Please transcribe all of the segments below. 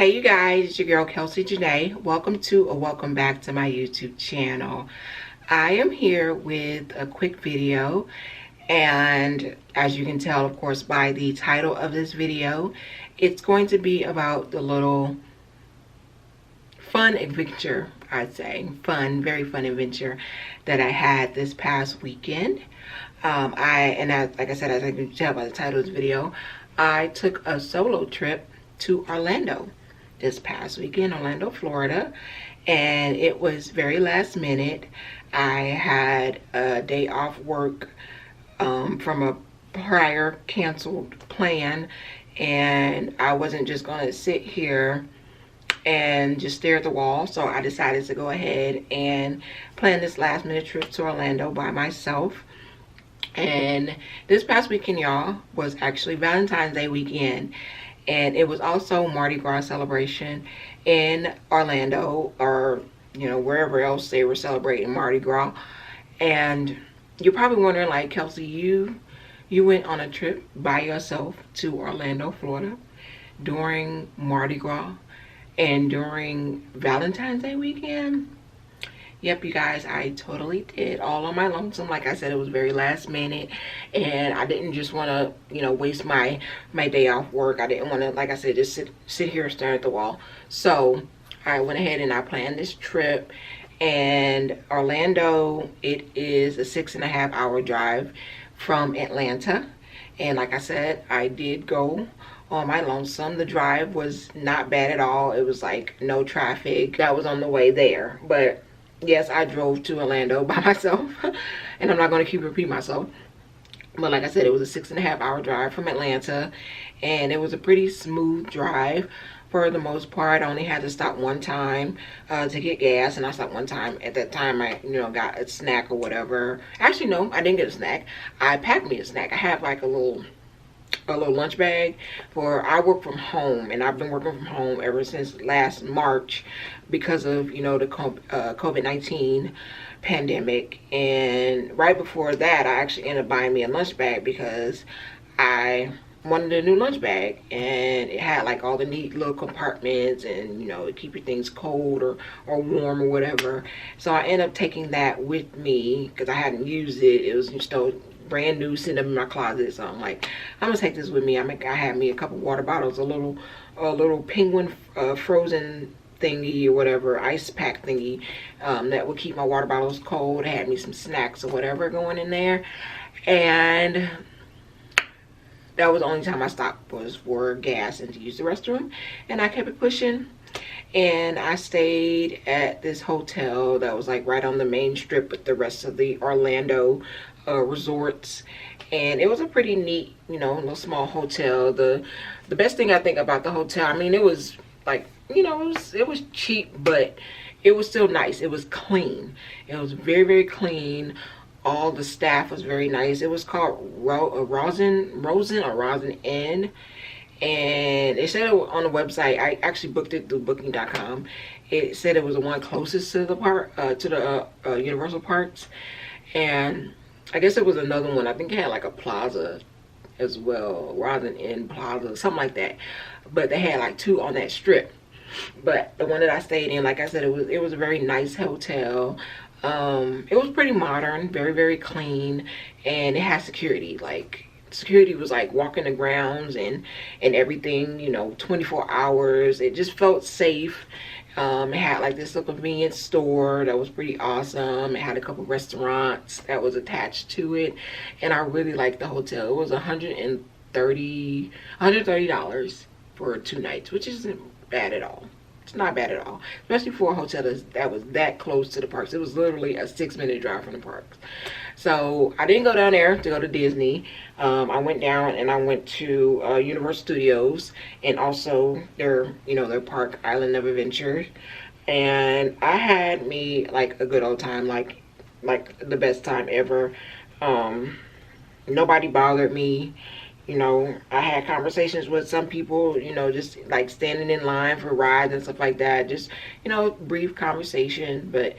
Hey you guys, it's your girl Kelsey Janae. Welcome to or welcome back to my YouTube channel. I am here with a quick video, and as you can tell, of course, by the title of this video, it's going to be about the little fun adventure, I'd say. Very fun adventure that I had this past weekend. Like I said, as I can tell by the title of this video, I took a solo trip to Orlando this past weekend, Orlando, Florida, and it was very last minute. I had a day off work from a prior canceled plan, and I wasn't just going to sit here and just stare at the wall, so I decided to go ahead and plan this last minute trip to Orlando by myself. And this past weekend, y'all, was actually Valentine's Day weekend, and it was also Mardi Gras celebration in Orlando, or wherever else they were celebrating Mardi Gras. And you're probably wondering, like, Kelsey, you went on a trip by yourself to Orlando, Florida during Mardi Gras and during Valentine's Day weekend? Yep, you guys, I totally did, all on my lonesome. Like I said, it was very last minute, and I didn't just want to, waste my day off work. I didn't want to, like I said, just sit here staring at the wall. So I went ahead and I planned this trip. And Orlando, it is a 6.5 hour drive from Atlanta. And like I said, I did go on my lonesome. The drive was not bad at all. It was like no traffic that was on the way there. But yes, I drove to Orlando by myself, and I'm not going to keep repeating myself. But like I said, it was a 6.5 hour drive from Atlanta, and it was a pretty smooth drive for the most part. I only had to stop one time to get gas, and I stopped one time. At that time, I got a snack or whatever. Actually, no, I didn't get a snack. I packed me a snack. I have like a little lunch bag. I work from home, and I've been working from home ever since last March because of the COVID-19 pandemic. And right before that, I actually ended up buying me a lunch bag because I wanted a new lunch bag, and it had like all the neat little compartments, and keep your things cold or warm or whatever. So I ended up taking that with me because I hadn't used it. It was still brand new, sitting up in my closet. So I'm like, I'm gonna take this with me. I had me a couple water bottles, a little penguin frozen thingy or whatever, ice pack thingy, that would keep my water bottles cold. I had me some snacks or whatever going in there, and that was the only time I stopped was for gas and to use the restroom. And I kept it pushing, and I stayed at this hotel that was like right on the main strip with the rest of the Orlando resorts. And it was a pretty neat, little small hotel. The best thing I think about the hotel, I mean, it was like, it was cheap, but it was still nice. It was clean. It was very, very clean. All the staff was very nice. It was called Rosin Inn, and it said it on the website. I actually booked it through booking.com. It said it was the one closest to the park, to the Universal Parks, and I guess it was another one. I think it had like a plaza as well, Rosin Inn Plaza, something like that. But they had like two on that strip. But the one that I stayed in, like I said, it was a very nice hotel. It was pretty modern, very, very clean, and it had security. Like, security was like walking the grounds and everything, 24 hours. It just felt safe. It had like this little convenience store that was pretty awesome. It had a couple restaurants that was attached to it, and I really liked the hotel. It was $130 for 2 nights, which isn't bad at all. It's not bad at all, especially for a hotel that was that close to the parks. It was literally a 6-minute drive from the parks. So I didn't go down there to go to Disney. I went down and I went to Universal Studios, and also their park, Island of Adventure. And I had me like a good old time, like the best time ever. Nobody bothered me. I had conversations with some people, just like standing in line for rides and stuff like that. Just, brief conversation. But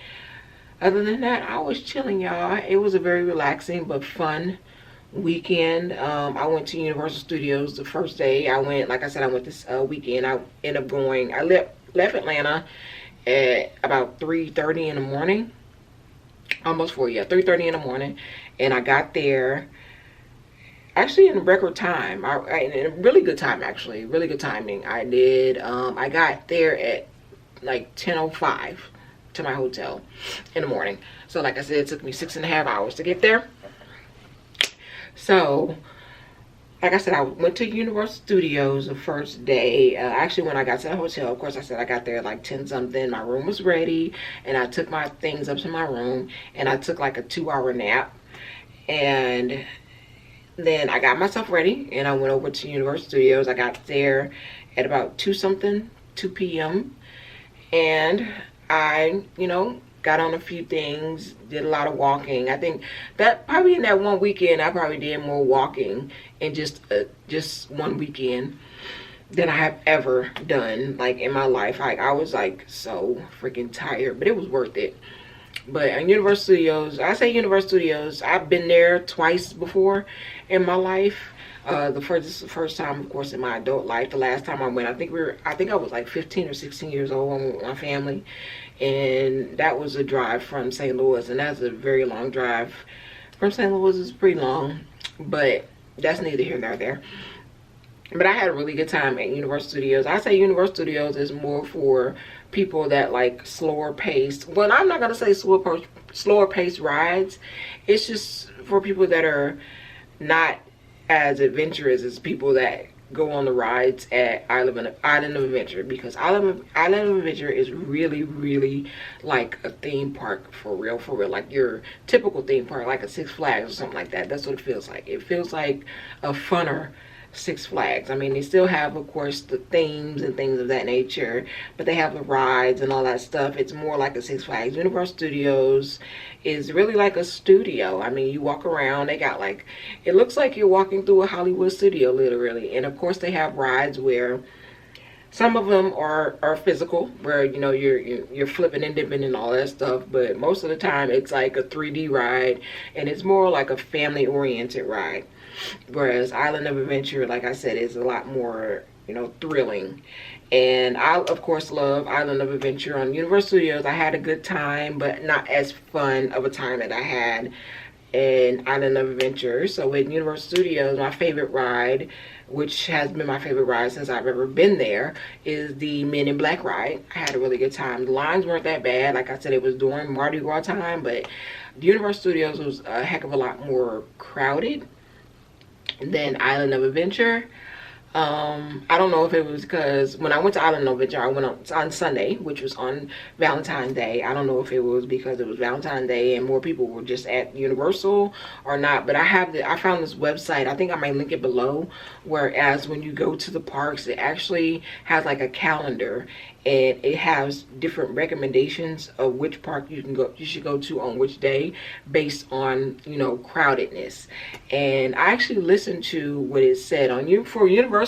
other than that, I was chilling, y'all. It was a very relaxing but fun weekend. I went to Universal Studios the first day. I went, like I said, I went this weekend. I ended up going, I left Atlanta at about 3:30 in the morning. Almost 4, yeah, 3:30 in the morning. And I got there actually in record time. In a really good time, actually. Really good timing. I got there at like 10:05 to my hotel in the morning. So like I said, it took me 6.5 hours to get there. So like I said, I went to Universal Studios the first day. Actually, when I got to the hotel, of course, I said I got there at like 10 something. My room was ready, and I took my things up to my room, and I took like a 2-hour nap. And then I got myself ready, and I went over to Universal Studios. I got there at about 2 p.m. And I, got on a few things, did a lot of walking. I think that probably in that one weekend, I probably did more walking in just one weekend than I have ever done, like, in my life. Like, I was like so freaking tired, but it was worth it. But in Universal Studios, I say Universal Studios, I've been there twice before in my life. This is the first time, of course, in my adult life. The last time I went, I think I was like 15 or 16 years old. I went with my family, and that was a drive from St. Louis, and that's a very long drive from St. Louis. It's pretty long, but that's neither here nor there. But I had a really good time at Universal Studios. I say Universal Studios is more for people that like slower paced. Well, I'm not gonna say slower paced rides. It's just for people that are not as adventurous as people that go on the rides at Island of Adventure, because Island of Adventure is really, really like a theme park for real, like your typical theme park, like a Six Flags or something like that. That's what it feels like. It feels like a funner Six Flags. I mean, they still have, of course, the themes and things of that nature, but they have the rides and all that stuff. It's more like a Six Flags. Universal Studios is really like a studio. I mean, you walk around, they got like, it looks like you're walking through a Hollywood studio, literally. And of course, they have rides where some of them are physical, where you're flipping and dipping and all that stuff, but most of the time it's like a 3D ride, and it's more like a family oriented ride. Whereas Island of Adventure, like I said, is a lot more, thrilling. And I, of course, love Island of Adventure. On Universal Studios, I had a good time, but not as fun of a time that I had in Island of Adventure. So with Universal Studios, my favorite ride, which has been my favorite ride since I've ever been there, is the Men in Black ride. I had a really good time. The lines weren't that bad. Like I said, it was during Mardi Gras time, but Universal Studios was a heck of a lot more crowded than Island of Adventure. I don't know if it was because when I went to Island of Adventure, I went on Sunday, which was on Valentine's Day. I don't know if it was because it was Valentine's Day and more people were just at Universal or not. But I found this website. I think I might link it below. Whereas when you go to the parks, it actually has like a calendar, and it has different recommendations of which park you should go to on which day based on crowdedness. And I actually listened to what it said for Universal.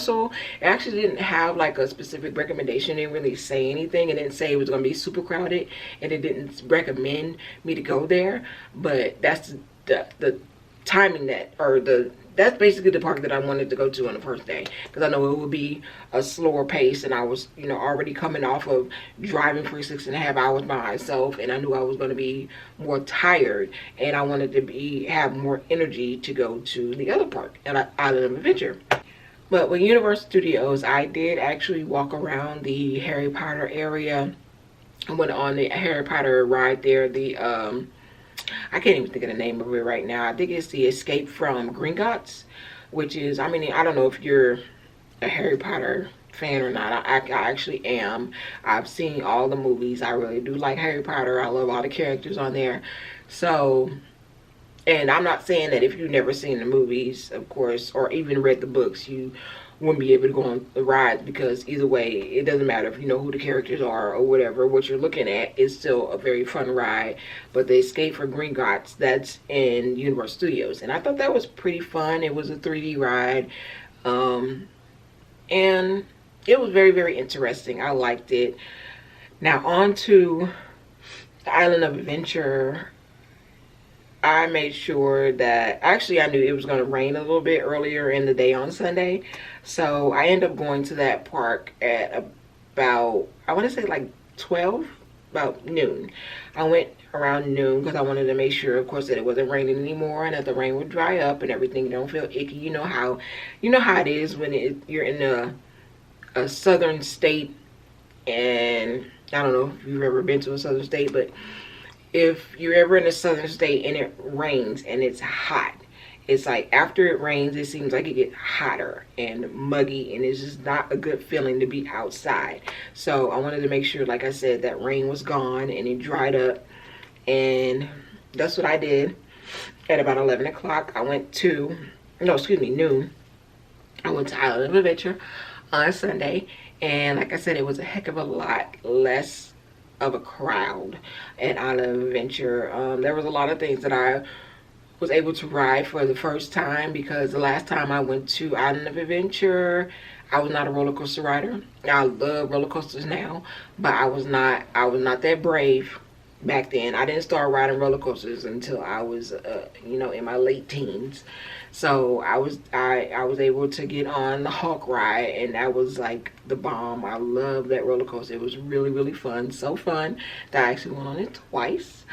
It actually didn't have like a specific recommendation. It didn't really say anything. It didn't say it was going to be super crowded, and it didn't recommend me to go there. But that's the timing that's basically the park that I wanted to go to on the first day, because I know it would be a slower pace, and I was already coming off of driving for 6.5 hours by myself, and I knew I was going to be more tired, and I wanted to have more energy to go to the other park at Island of Adventure. But with Universal Studios, I did actually walk around the Harry Potter area. I went on the Harry Potter ride there, I can't even think of the name of it right now. I think it's the Escape from Gringotts, which is, I don't know if you're a Harry Potter fan or not. I actually am. I've seen all the movies. I really do like Harry Potter. I love all the characters on there. So, and I'm not saying that if you've never seen the movies, of course, or even read the books, you wouldn't be able to go on the rides, because either way, it doesn't matter if you know who the characters are or whatever. What you're looking at is still a very fun ride. But the Escape from Gringotts, that's in Universal Studios, and I thought that was pretty fun. It was a 3D ride, and it was very, very interesting. I liked it. Now on to the Island of Adventure. I made sure that, actually I knew it was going to rain a little bit earlier in the day on Sunday. So I ended up going to that park at about, I want to say like 12, about noon. I went around noon because I wanted to make sure, of course, that it wasn't raining anymore and that the rain would dry up and everything. You don't feel icky. You know how it is when you're in a southern state, and I don't know if you've ever been to a southern state, but if you're ever in a southern state and it rains and it's hot, it's like after it rains, it seems like it gets hotter and muggy, and it's just not a good feeling to be outside. So I wanted to make sure, like I said, that rain was gone and it dried up, and that's what I did. At about 11 o'clock, I went to, no, excuse me, noon, I went to Island of Adventure on Sunday, and like I said, it was a heck of a lot less of a crowd at Island of Adventure. There was a lot of things that I was able to ride for the first time, because the last time I went to Island of Adventure, I was not a roller coaster rider. I love roller coasters now, but I was not that brave back then. I didn't start riding roller coasters until I was you know, in my late teens. So I was able to get on the Hawk ride, and that was like the bomb. I love that roller coaster. It was really, really fun. So fun that I actually went on it twice.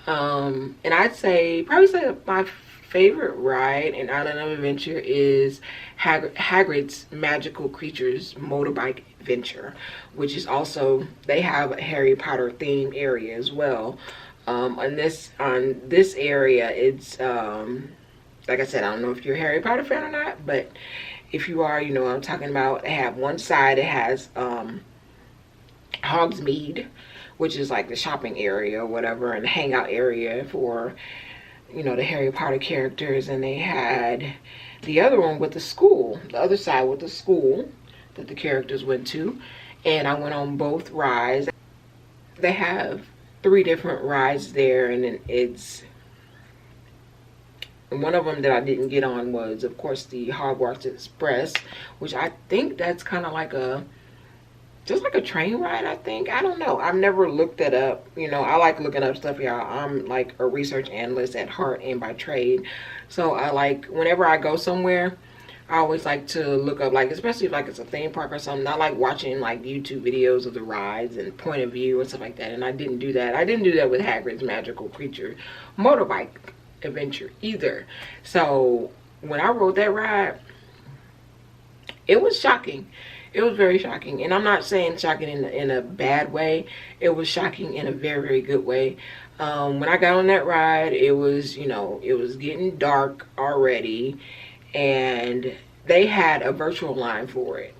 And I'd probably say my favorite ride in Island of Adventure is Hagrid's Magical Creatures Motorbike Adventure, which is also, they have a Harry Potter themed area as well. On this area, it's like I said, I don't know if you're a Harry Potter fan or not, but if you are, you know what I'm talking about. They have one side, it has Hogsmeade, which is like the shopping area or whatever, and the hangout area for, you know, the Harry Potter characters. And they had the other one with the school, the other side with the school that the characters went to. And I went on both rides. They have 3 different rides there, and one of them that I didn't get on was, of course, the Hogwarts Express, which I think that's kind of like just like a train ride, I think. I don't know. I've never looked that up. You know, I like looking up stuff, y'all. I'm like a research analyst at heart and by trade. So I like, whenever I go somewhere, I always like to look up, like, especially if like it's a theme park or something. I like watching like YouTube videos of the rides and point of view and stuff like that. And I didn't do that. I didn't do that with Hagrid's Magical Creature Motorbike Adventure either. So when I rode that ride, it was shocking. It was very shocking, and I'm not saying shocking in a bad way. It was shocking in a very, very good way. When I got on that ride, it was, you know, it was getting dark already, and they had a virtual line for it.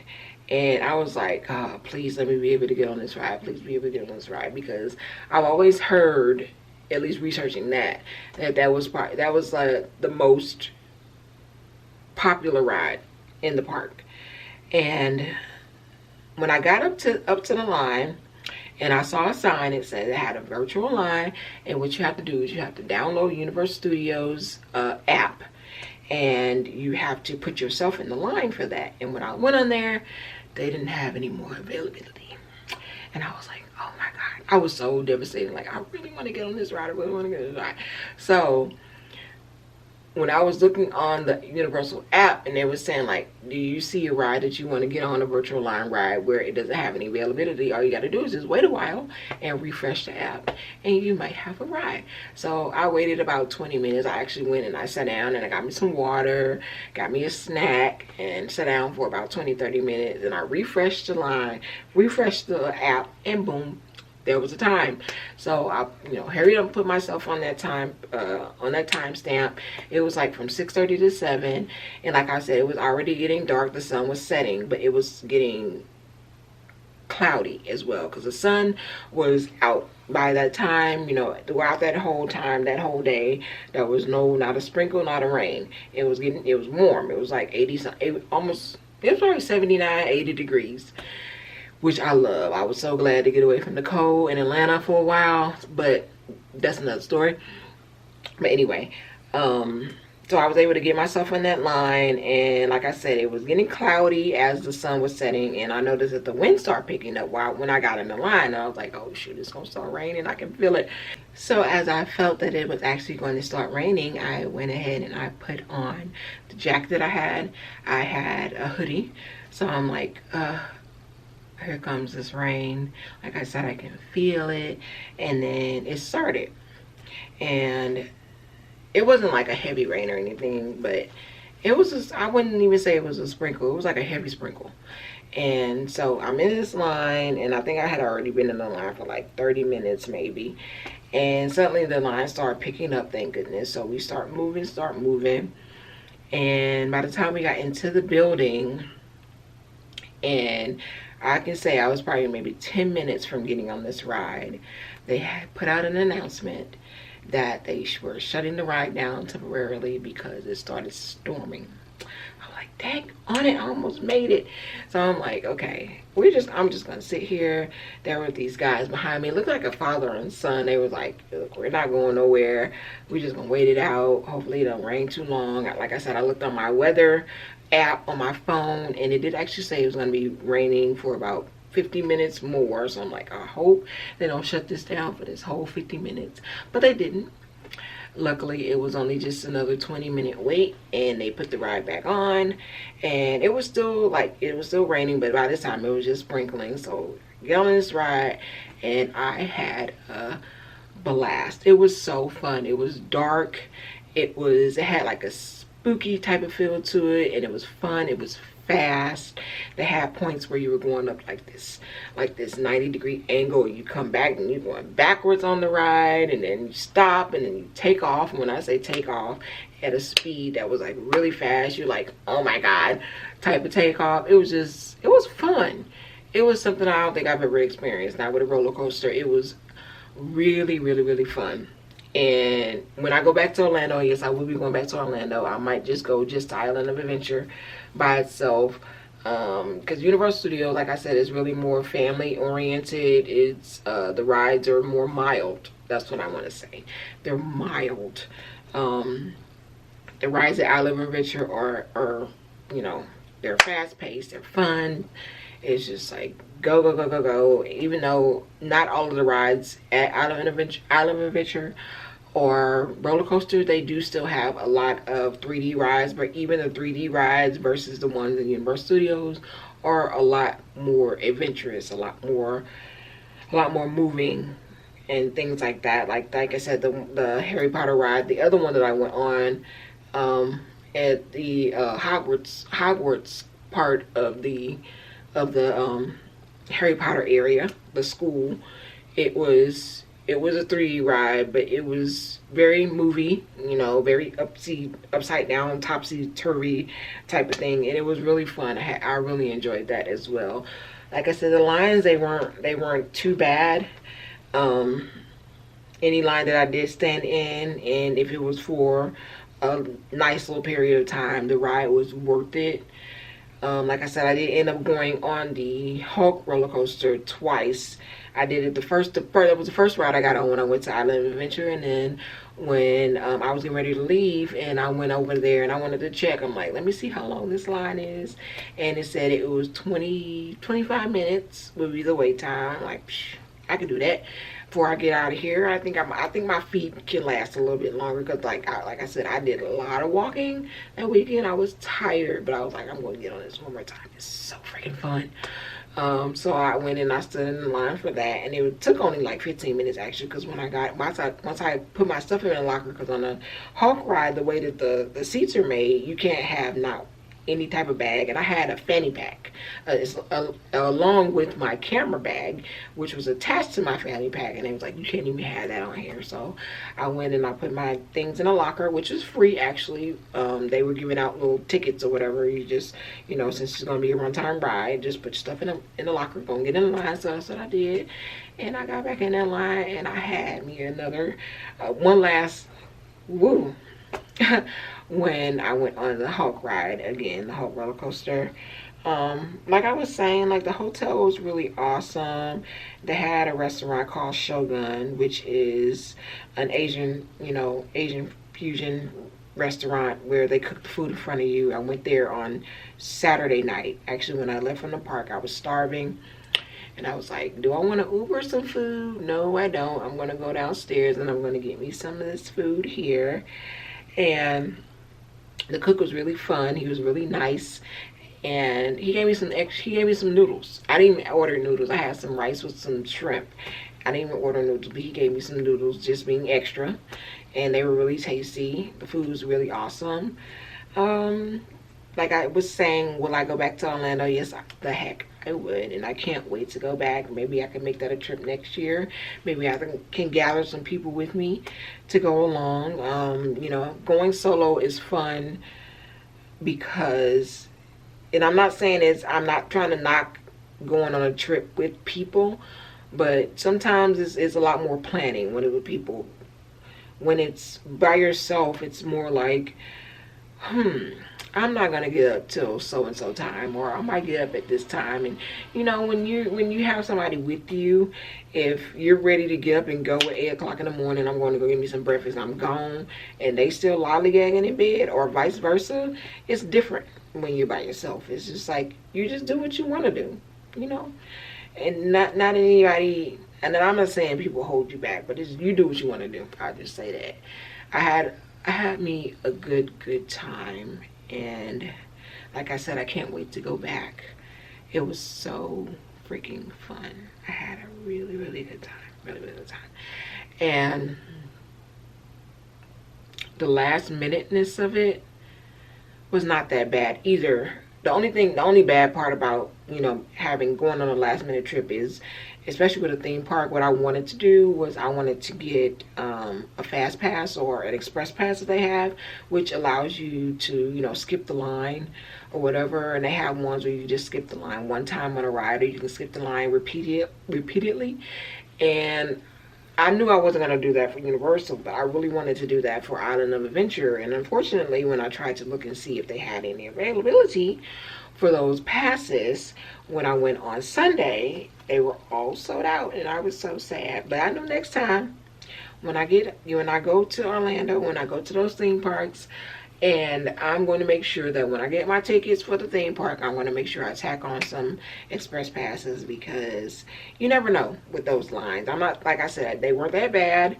And I was like, oh, please let me be able to get on this ride. Please be able to get on this ride, because I've always heard, at least researching that was the most popular ride in the park. And when I got up to the line, and I saw a sign, it said it had a virtual line, and what you have to do is you have to download Universal Studios app, and you have to put yourself in the line for that. And when I went on there, they didn't have any more availability, and I was like, oh my god, I was so devastated. Like, I really want to get on this ride. I really want to get on this ride. So when I was looking on the Universal app, and they were saying, like, do you see a ride that you want to get on, a virtual line ride where it doesn't have any availability, all you got to do is just wait a while and refresh the app, and you might have a ride. So I waited about 20 minutes. I actually went and I sat down, and I got me some water, got me a snack, and sat down for about 20-30 minutes, and I refreshed the line, refreshed the app, and boom, there was a time. So I, you know, hurried up and put myself on that time, on that time stamp. It was like from 6:30 to 7, and like I said, it was already getting dark. The sun was setting, but it was getting cloudy as well, because the sun was out by that time. You know, throughout that whole time, that whole day, there was not a sprinkle, not a rain. It was warm. It was like 80, it was probably 79, 80 degrees, which I love. I was so glad to get away from the cold in Atlanta for a while, but that's another story. But anyway, so I was able to get myself in that line, and like I said, it was getting cloudy as the sun was setting, and I noticed that the wind started picking up when I got in the line. And I was like, oh shoot, it's gonna start raining. I can feel it. So as I felt that it was actually going to start raining, I went ahead and I put on the jacket that I had. I had a hoodie. So I'm like, here comes this rain. Like I said, I can feel it. And then it started. And it wasn't like a heavy rain or anything, but it was just, I wouldn't even say it was a sprinkle. It was like a heavy sprinkle. And so I'm in this line, and I think I had already been in the line for like 30 minutes maybe. And suddenly the line started picking up, thank goodness. So we start moving. And by the time we got into the building, and I can say I was probably maybe 10 minutes from getting on this ride, they had put out an announcement that they were shutting the ride down temporarily because it started storming. I'm like, dang on it, I almost made it. So I'm like, okay, I'm just gonna sit here. There were these guys behind me, it looked like a father and son. They was like, look, we're not going nowhere, we're just gonna wait it out. Hopefully it don't rain too long. Like I said, I looked on my weather app on my phone, and it did actually say it was gonna be raining for about 50 minutes more. So I'm like, I hope they don't shut this down for this whole 50 minutes. But they didn't. Luckily, it was only just another 20-minute wait, and they put the ride back on. And it was still raining, but by this time it was just sprinkling. So get on this ride, and I had a blast. It was so fun. It was dark. It had like a spooky type of feel to it, and it was fun. It was fast. They had points where you were going up like this 90-degree angle. You come back and you're going backwards on the ride, and then you stop, and then you take off. And when I say take off, at a speed that was like really fast, you're like, oh my god, type of takeoff. It was fun. It was something I don't think I've ever experienced. Now with a roller coaster, it was really, really, really fun. And when I go back to Orlando, yes, I will be going back to Orlando. I might just go to Island of Adventure by itself, because Universal Studios, like I said, is really more family oriented. It's the rides are more mild. That's what I want to say. They're mild. The rides at Island of Adventure are you know, they're fast paced. They're fun. It's just like go, go, go, go, go. Even though not all of the rides at Island of Adventure or roller coaster, they do still have a lot of 3D rides, but even the 3D rides versus the ones in Universal Studios are a lot more adventurous, a lot more moving and things like that. Like I said, the Harry Potter ride, the other one that I went on at the Hogwarts part of the Harry Potter area, the school, it was a 3D ride, but it was very movie, you know, very upside down, topsy-turvy type of thing, and it was really fun. I really enjoyed that as well. Like I said, the lines, they weren't too bad. Any line that I did stand in, and if it was for a nice little period of time, the ride was worth it. Like I said, I did end up going on the Hulk roller coaster twice. I did it that was the first ride I got on when I went to Island of Adventure, and then when I was getting ready to leave, and I went over there and I wanted to check. I'm like, let me see how long this line is, and it said it was 25 minutes would be the wait time. Like, psh, I can do that before I get out of here. I think my feet can last a little bit longer, because like I said, I did a lot of walking that weekend. I was tired, but I was like, I'm going to get on this one more time. It's so freaking fun. So I went and I stood in the line for that, and it took only like 15 minutes actually, because once I put my stuff in the locker, because on the Hulk ride, the way that the seats are made, you can't have not any type of bag, and I had a fanny pack along with my camera bag, which was attached to my fanny pack, and it was like, you can't even have that on here. So I went and I put my things in a locker, which was free actually. They were giving out little tickets or whatever. You just, you know, since it's gonna be a one-time ride, just put your stuff in the locker, go and get in the line. So that's what I did, and I got back in that line, and I had me another one last woo when I went on the Hulk ride again, the Hulk roller coaster. Like I was saying, like the hotel was really awesome. They had a restaurant called Shogun, which is an Asian fusion restaurant where they cook the food in front of you. I went there on Saturday night. Actually, when I left from the park, I was starving, And I was like, do I want to Uber some food? No, I don't. I'm going to go downstairs and I'm going to get me some of this food here. And the cook was really fun. He was really nice. And he gave me some noodles. I didn't even order noodles. I had some rice with some shrimp. I didn't even order noodles, but he gave me some noodles, just being extra. And they were really tasty. The food was really awesome. Like I was saying, will I go back to Orlando? Yes, the heck I would. And I can't wait to go back. Maybe I can make that a trip next year. Maybe I can gather some people with me to go along. You know, going solo is fun because, and I'm not saying I'm not trying to knock going on a trip with people, but sometimes it's a lot more planning when it's with people. When it's by yourself, it's more like, I'm not gonna get up till so and so time, or I might get up at this time. And you know, when you have somebody with you, if you're ready to get up and go at 8 o'clock in the morning, I'm going to go get me some breakfast, I'm gone, and they still lollygagging in bed, or vice versa, it's different when you're by yourself. It's just like you just do what you want to do, you know, and not anybody. And then I'm not saying people hold you back, but you do what you want to do. I'll just say that. I had me a good time. And like I said, I can't wait to go back. It was so freaking fun. I had a really good time. Really good time. And the last minuteness of it was not that bad either. The only bad part about, you know, going on a last minute trip is, especially with a theme park, what I wanted to do was I wanted to get a fast pass or an express pass that they have, which allows you to, you know, skip the line or whatever. And they have ones where you just skip the line one time on a ride, or you can skip the line repeatedly. And I knew I wasn't going to do that for Universal, but I really wanted to do that for Island of Adventure. And unfortunately, when I tried to look and see if they had any availability for those passes, when I went on Sunday, they were all sold out, and I was so sad. But I know next time, when I go to Orlando, when I go to those theme parks, and I'm going to make sure that when I get my tickets for the theme park, I'm going to make sure I tack on some express passes, because you never know with those lines. I'm not, like I said, they weren't that bad,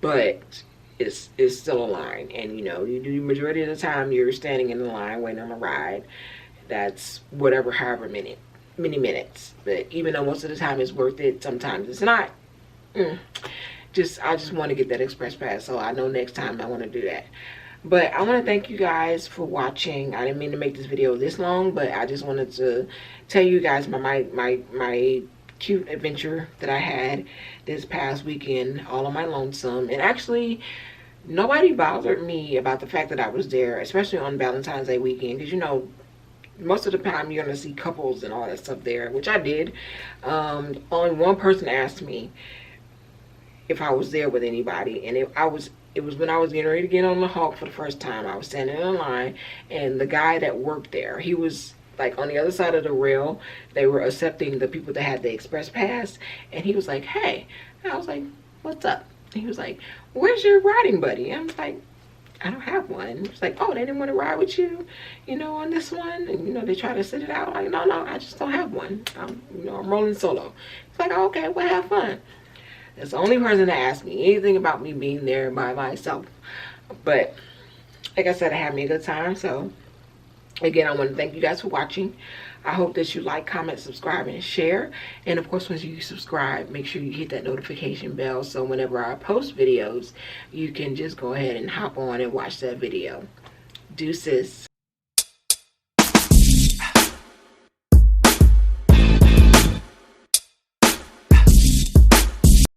but it's still a line. And you know, you do the majority of the time you're standing in the line waiting on a ride. That's whatever, however many minutes. But even though most of the time it's worth it, sometimes it's not. I just want to get that express pass, so I know next time I want to do that. But I want to thank you guys for watching. I didn't mean to make this video this long, but I just wanted to tell you guys my cute adventure that I had this past weekend, all on my lonesome. And actually, nobody bothered me about the fact that I was there, especially on Valentine's Day weekend, because you know, most of the time you're going to see couples and all that stuff there, which I did. Only one person asked me if I was there with anybody, and it was when I was getting ready to get on the Hawk for the first time. I was standing in line, and the guy that worked there, he was like on the other side of the rail. They were accepting the people that had the express pass, and he was like, hey. And I was like, what's up? And he was like, where's your riding buddy? And I was like, I don't have one. It's like, oh, they didn't want to ride with you, you know, on this one. And, you know, they try to sit it out. Like, no, I just don't have one. I'm rolling solo. It's like, oh, okay, well, have fun. That's the only person that asked me anything about me being there by myself. But, like I said, I had me a good time. So, again, I want to thank you guys for watching. I hope that you like, comment, subscribe, and share. And of course, once you subscribe, make sure you hit that notification bell, so whenever I post videos, you can just go ahead and hop on and watch that video. Deuces.